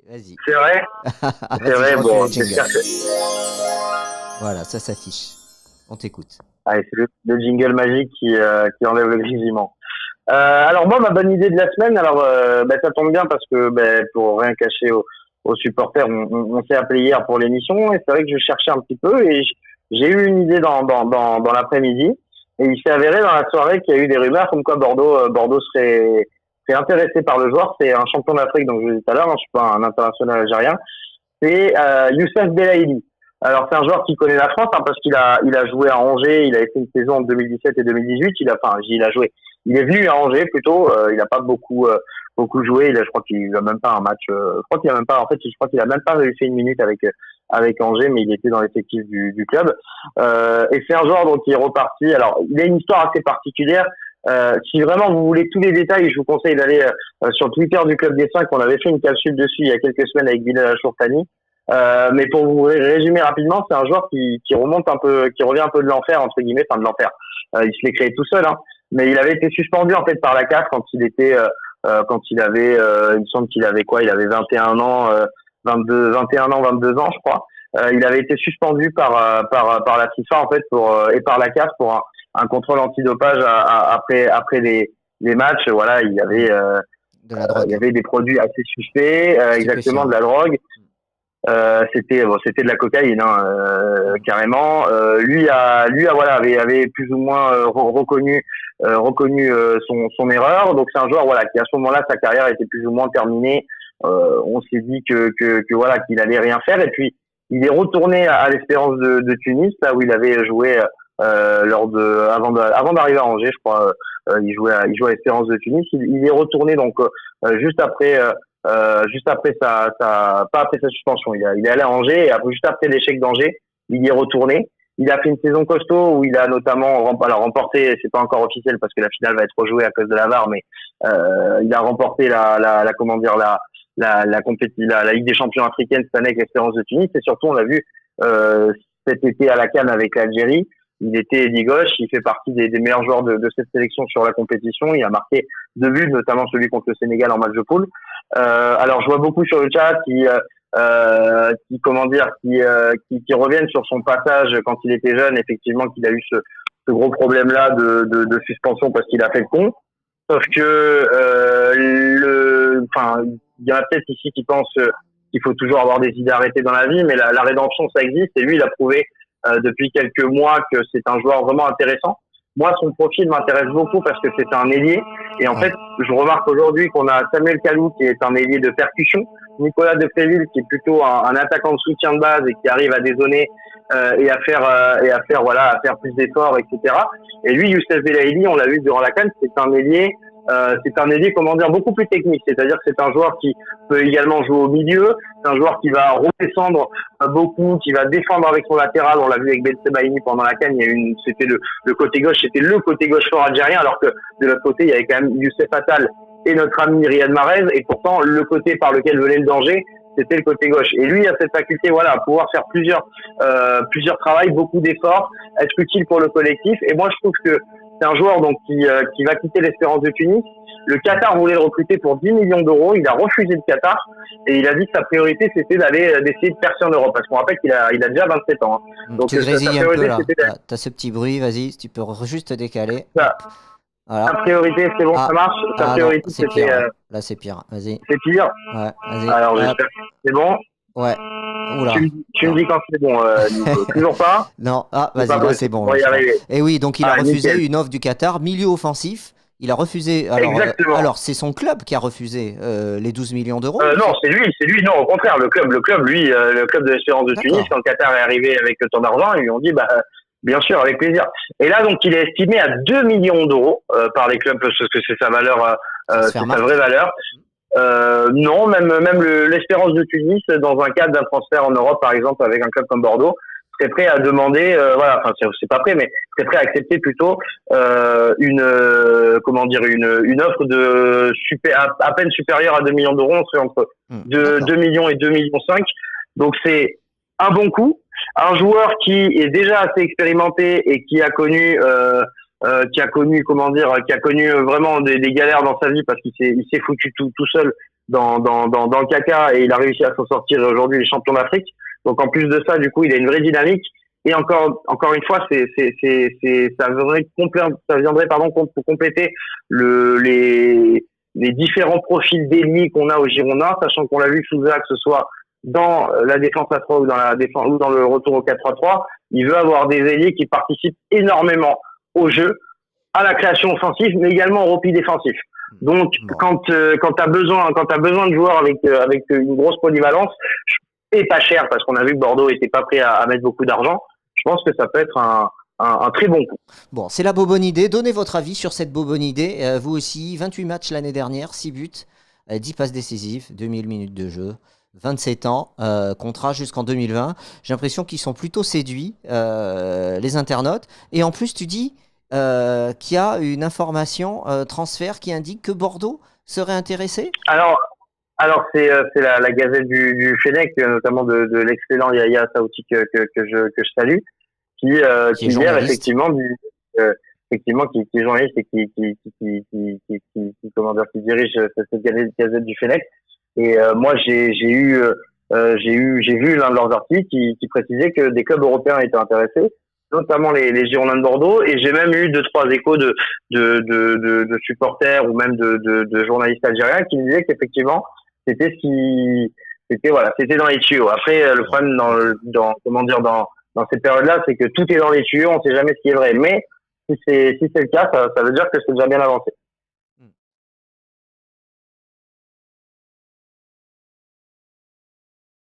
Vas-y. C'est vrai? C'est Vas-y, vrai, je refais bon, le j'espère jingle. que... Voilà, ça s'affiche. On t'écoute. Allez, c'est le jingle magique qui enlève le grésillement. Alors moi, ma bonne idée de la semaine, alors ça tombe bien parce que pour rien cacher aux supporters, on s'est appelé hier pour l'émission et c'est vrai que je cherchais un petit peu et j'ai eu une idée dans l'après-midi et il s'est avéré dans la soirée qu'il y a eu des rumeurs comme quoi Bordeaux serait intéressé par le joueur. C'est un champion d'Afrique, donc je le disais tout à l'heure, je suis pas un international algérien. C'est Youssef Belaïli. Alors c'est un joueur qui connaît la France parce qu'il a joué à Angers, il a fait une saison en 2017 et 2018, il a joué. Il est venu à Angers plutôt, il a pas beaucoup joué, je crois qu'il a même pas un match je crois qu'il a même pas en fait, je crois qu'il a même pas réussi une minute avec Angers, mais il était dans l'effectif du club. Et c'est un joueur dont il est reparti. Alors, il a une histoire assez particulière. Si vraiment vous voulez tous les détails, je vous conseille d'aller sur le Twitter du Club des 5. On avait fait une capsule dessus il y a quelques semaines avec Bilal Achourtani. Mais pour vous résumer rapidement, c'est un joueur qui remonte un peu, qui revient un peu de l'enfer entre guillemets, enfin de l'enfer. Il se l'est créé tout seul, hein. Mais il avait été suspendu en fait par la CAF quand il avait, il me semble qu'il avait quoi, il avait 21 ans, 21 ans, 22 ans, je crois. Il avait été suspendu par la FIFA en fait et par la CAF pour un contrôle antidopage après les matchs. Voilà, De la il y drogue. avait des produits assez suspects, exactement Stupéfiant. de la drogue. C'était de la cocaïne, hein, carrément. Voilà avait plus ou moins reconnu son erreur. Donc c'est un joueur voilà qui à ce moment-là sa carrière était plus ou moins terminée. On s'est dit que voilà qu'il allait rien faire et puis il est retourné à l'Espérance de Tunis là où il avait joué avant d'arriver à Angers, je crois. Il jouait à l'Espérance de Tunis. Il est retourné donc juste après pas après sa suspension. Il est allé à Angers et juste après l'échec d'Angers, il y est retourné. Il a fait une saison costaud où il a notamment remporté, c'est pas encore officiel parce que la finale va être rejouée à cause de la VAR, mais il a remporté la Ligue des Champions africaine cette année avec l'Espérance de Tunis. Et surtout, on l'a vu cet été à la CAN avec l'Algérie. Il était ailier gauche, il fait partie des meilleurs joueurs de cette sélection sur la compétition. Il a marqué 2 buts, notamment celui contre le Sénégal en match de poule. Alors je vois beaucoup sur le chat qui reviennent sur son passage quand il était jeune, effectivement qu'il a eu ce gros problème là de suspension parce qu'il a fait le con. Sauf que il y en a peut-être ici qui pensent qu'il faut toujours avoir des idées arrêtées dans la vie, mais la rédemption ça existe et lui il a prouvé depuis quelques mois que c'est un joueur vraiment intéressant. Moi, son profil m'intéresse beaucoup parce que c'est un ailier. Et en fait, je remarque aujourd'hui qu'on a Samuel Kalou qui est un ailier de percussion, Nicolas Depréville qui est plutôt un attaquant de soutien de base et qui arrive à dézonner et à faire plus d'efforts, etc. Et lui, Youssef Belaïli, on l'a vu durant la CAN, c'est un ailier, comment dire, beaucoup plus technique. C'est-à-dire que c'est un joueur qui peut également jouer au milieu. C'est un joueur qui va redescendre beaucoup, qui va défendre avec son latéral. On l'a vu avec Ben Sebaini pendant la CAN. C'était le côté gauche, c'était le côté gauche fort algérien, alors que de l'autre côté, il y avait quand même Youssef Attal et notre ami Riyad Mahrez. Et pourtant, le côté par lequel venait le danger, c'était le côté gauche. Et lui a cette faculté, voilà, à pouvoir faire plusieurs travails, beaucoup d'efforts, être utile pour le collectif. Et moi, je trouve que c'est un joueur donc qui va quitter l'Espérance de Tunis. Le Qatar voulait le recruter pour 10 millions d'euros. Il a refusé le Qatar et il a dit que sa priorité c'était d'essayer de percer en Europe parce qu'on rappelle qu'il a déjà 27 ans. Hein. Donc tu grésilles un peu là. T'as ce petit bruit, vas-y, si tu peux juste te décaler. Voilà. Sa priorité, c'est bon, ça marche. Sa priorité, non, c'est pire. Là, c'est pire. Vas-y. C'est pire. Ouais, vas-y. Alors, j'espère. C'est bon. Ouais. Oula. Tu me dis quand c'est bon, Nico. Toujours pas. Non. Ah, vas-y, là, c'est bon. Et oui, donc il a refusé une offre du Qatar, milieu offensif. Il a refusé. Alors c'est son club qui a refusé les 12 millions d'euros. Non, c'est lui. Non, au contraire, le club, lui, le club de l'Espérance de Tunis, quand le Qatar est arrivé avec ton argent, ils lui ont dit, bien sûr, avec plaisir. Et là, donc, il est estimé à 2 millions d'euros par les clubs parce que c'est sa valeur, c'est sa vraie valeur. Non, même l'Espérance de Tunis, dans un cadre d'un transfert en Europe, par exemple, avec un club comme Bordeaux, serait prêt à demander, c'est pas prêt, mais serait prêt à accepter plutôt une offre de à peine supérieure à 2 millions d'euros. On serait entre 2 millions et 2 millions 5. Donc c'est un bon coup. Un joueur qui est déjà assez expérimenté et qui a connu vraiment des galères dans sa vie parce qu'il s'est foutu tout seul dans le caca et il a réussi à s'en sortir et aujourd'hui il est champion d'Afrique. Donc en plus de ça, du coup, il a une vraie dynamique. Et encore une fois, ça viendrait pour compléter les différents profils d'ennemis qu'on a au Girondins, sachant qu'on l'a vu Souza, que ce soit dans la défense à 3 ou dans la défense ou dans le retour au 4-3-3, il veut avoir des ailiers qui participent énormément au jeu, à la création offensive, mais également au repli défensif. Donc quand t'as besoin de joueurs avec une grosse polyvalence et pas cher, parce qu'on a vu que Bordeaux était pas prêt à mettre beaucoup d'argent, je pense que ça peut être un très bon coup. Bon, c'est la Bobonne idée. Donnez votre avis sur cette Bobonne idée. Vous aussi, 28 matchs l'année dernière, 6 buts, 10 passes décisives, 2000 minutes de jeu, 27 ans, contrat jusqu'en 2020. J'ai l'impression qu'ils sont plutôt séduits, les internautes. Et en plus, tu dis qu'il y a une information transfert qui indique que Bordeaux serait intéressé. Alors c'est la Gazette du Fennec, notamment de l'excellent Yaya Saouti que je salue, qui hier effectivement qui est journaliste et qui dirige cette Gazette du Fennec. Et moi j'ai vu l'un de leurs articles qui précisait que des clubs européens étaient intéressés, notamment les Girondins de Bordeaux, et j'ai même eu 2-3 échos de supporters ou même de journalistes algériens qui me disaient qu'effectivement c'était dans les tuyaux. Après, le problème dans ces périodes-là, c'est que tout est dans les tuyaux, on sait jamais ce qui est vrai. Mais si c'est le cas, ça veut dire que c'est déjà bien avancé.